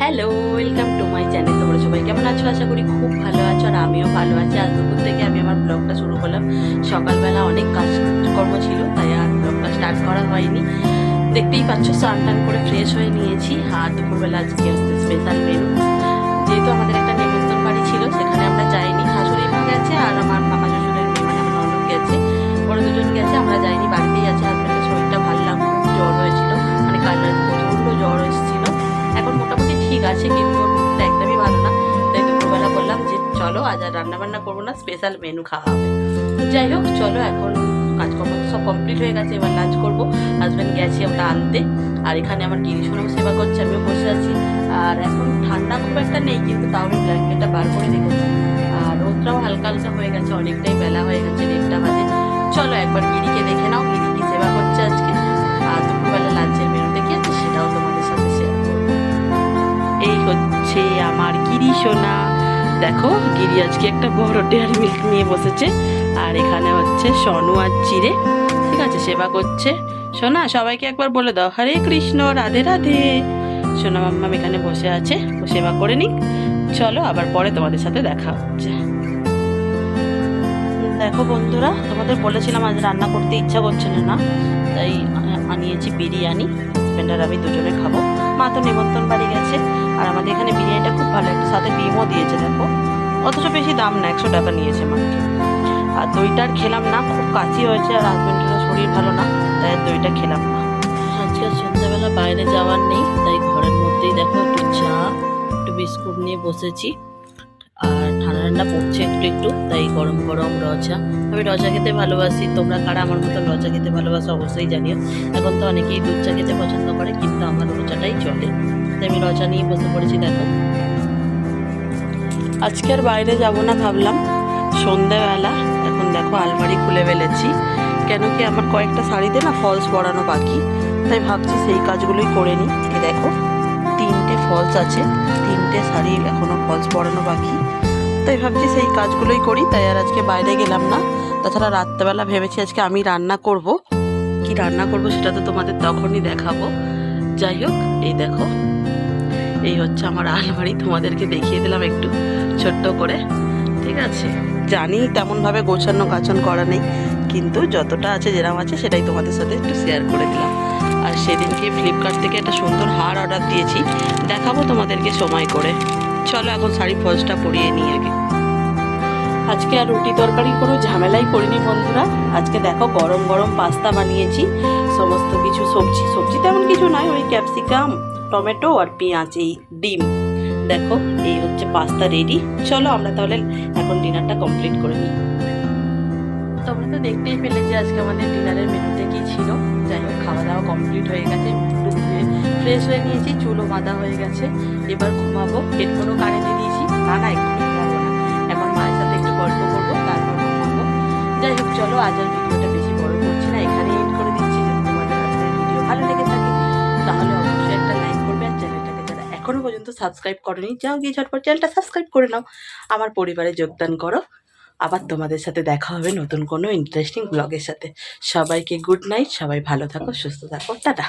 Hello, welcome to my channel. তোমরা সবাই কেমন আছো? আশা করি খুব ভালো আছো, আর আমিও ভালো আছি। আজ দুপুর থেকে আমি আমার ব্লগটা শুরু করলাম। সকালবেলা অনেক কাজকর্ম ছিল, তাই আর ব্লগটা স্টার্ট করা হয়নি। দেখতেই পাচ্ছ, স্নান টান করে ফ্রেশ হয়ে নিয়েছি। আর দুপুরবেলা আজকে হচ্ছে স্পেশাল মেনু। যেহেতু আমাদের একটা নিমন্ত্রণ বাড়ি ছিল, সেখানে আমরা যাইনি। শাশুড়ি মা গেছে আর আমার মামা শ্বশুরের মেয়ে মানে আমার ননদ গেছে। ওরা দুজন গেছে, আমরা যাইনি, বাড়িতেই আছে। হাজব্যান্ডের শরীরটা ভালো না, খুব জ্বর হয়েছিল, মানে কাল প্রচণ্ড জ্বর এসেছিল। এখন মোটামুটি ঠিক আছে, কিন্তু ওর মুখটা একদমই ভালো না। তাই দুপুরবেলা বললাম যে চলো আজ আর রান্নাবান্না করবো না, স্পেশাল মেনু খাওয়া হবে। যাই হোক, চলো, এখন কাজকর্ম তো সব কমপ্লিট হয়ে গেছে, এবার লাঞ্চ করবো। হাজব্যান্ড গেছে ওটা আনতে। আর এখানে আমার গিরিশোনাও সেবা করছে, আমিও বসে আছি। আর এখন ঠান্ডা খুব একটা নেই, কিন্তু তাও আমি ব্ল্যাঙ্কেটটা বার করে রেখেছি। আর রোদটাও হালকা হালকা হয়ে গেছে, অনেকটাই বেলা হয়ে গেছে, 1:30 বাজে। চলো একবার গিরিকে দেখে নাও, গিরি কি সেবা করছে আজকে। আর দুপুরবেলা লাঞ্চের মেনুতে কি আছে সেটাও তোমাদের সাথে শেয়ার করবো। এই হচ্ছে আমার গিরি সোনা। দেখো, গিরি আজকে একটা বড় ডেয়ারি মিল্ক নিয়ে বসেছে। আর এখানে হচ্ছে সনু আর চিরে, ঠিক আছে, সেবা করছে। সোনা, সবাইকে একবার বলে দাও হরে কৃষ্ণ, রাধে রাধে। সোনা মাম্মাম এখানে বসে আছে, ও সেবা করে নিক। চলো, আবার পরে তোমাদের সাথে দেখা হচ্ছে। দেখো বন্ধুরা, তোমাদের বলেছিলাম আজ রান্না করতে ইচ্ছা করছিল না, তাই আনিয়েছি বিরিয়ানি। হাজব্যান্ড আর আমি দুজনে খাবো। মা তো নিমন্ত্রণ বাড়ি গেছে। আর আমাদের এখানে বিরিয়ানিটা খুব ভালো, একটু সাথে ডিমও দিয়েছে। দেখো, অথচ বেশি দাম না, 100 টাকা নিয়েছে মাত্র। আর দইটা আর খেলাম না, খুব কাশি হয়েছে, আর হাজব্যান্ডেরও শরীর ভালো না, তাই আর দইটা খেলাম না। আজকে সন্ধ্যাবেলা বাইরে যাওয়ার নেই, তাই ঘরের মধ্যেই দেখো একটু চা, একটু বিস্কুট নিয়ে বসেছি। আর ঠান্ডা ঠান্ডা পড়ছে একটু একটু, তাই গরম গরম রচা। আমি রচা খেতে ভালোবাসি, তোমরা কারা আমার মতো রচা খেতে ভালোবাসো অবশ্যই জানিও। এখন তো অনেকেই দুধ চা খেতে পছন্দ করে, কিন্তু আমার রচাটাই চলে, তাই আমি রচা নিয়ে বসে পড়েছি। দেখো, আজকে আর বাইরে যাব না ভাবলাম, সন্ধ্যাবেলা। এখন দেখো আলমারি খুলে ফেলেছি, কেন কি আমার কয়েকটা শাড়িতে না ফলস পরানো বাকি, তাই ভাবছি সেই কাজগুলোই করে নিই। এই দেখো, 3টে ফলস আছে, 3টে শাড়ি এখনো ফলস পরানো বাকি, তাই ভাবছি সেই কাজগুলোই করি। তাই আর আজকে বাইরে গেলাম না। তাছাড়া রাত্রেবেলা ভেবেছি আজকে আমি রান্না করব। কি রান্না করব সেটা তো তোমাদের তখনই দেখাবো। যাই হোক, এই দেখো, এই হচ্ছে আমার আলমারি। তোমাদেরকে দেখিয়ে দিলাম একটু ছোট্ট করে, ঠিক আছে। জানি তেমনভাবে গোছানো গাছন করা নেই, কিন্তু যতটা আছে, যেরকম আছে, সেটাই তোমাদের সাথে একটু শেয়ার করে দিলাম। আর সেদিনকে ফ্লিপকার্ট থেকে একটা সুন্দর হার অর্ডার দিয়েছি, দেখাবো তোমাদেরকে সময় করে। চলো এখন শাড়ি ফলসটা পরিয়ে নিই আগে। আজকে আর রুটি তরকারি কোনো ঝামেলাই করিনি বন্ধুরা। আজকে দেখো, গরম গরম পাস্তা বানিয়েছি। সমস্ত কিছু সবজি তেমন কিছু নয়, ওই ক্যাপসিকাম, টমেটো আর পেঁয়াজ, এই ডিম। দেখো, এই হচ্ছে পাস্তা রেডি। চলো আমরা তাহলে এখন ডিনারটা কমপ্লিট করে নিই। তোমরা তো দেখতেই পেলে যে আজকে আমাদের ডিনারের মেনুতে কি ছিল। যাই হোক, খাওয়া দাওয়া কমপ্লিট হয়ে গেছে, ফ্রেশ হয়ে নিয়েছি, চুলও বাঁধা হয়ে গেছে। এবার ঘুমাবো। হেডফোনও কানে দিয়ে দিয়েছি। না, এক্ষুনি ঘুমাবো না, এখন মায়ের সাথে একটু গল্প করবো, তারপর ঘুমাবো। যাই হোক, চলো আজ আর ভিডিওটা বেশি বড় করছি না, এখানে এন্ড করে দিচ্ছি। যদি তোমাদের আজকের ভিডিও ভালো লেগে থাকে, তাহলে অবশ্যই একটা লাইক করবে। আর চ্যানেলটাকে যারা এখনো পর্যন্ত সাবস্ক্রাইব করোনি, যাও গিয়ে ঝটপট চ্যানেলটা সাবস্ক্রাইব করে নাও, আমার পরিবারে যোগদান করো। আবার তোমাদের সাথে দেখা হবে নতুন কোনো ইন্টারেস্টিং ব্লগের সাথে। সবাইকে গুড নাইট, সবাই ভালো থাকো, সুস্থ থাকো, টাটা।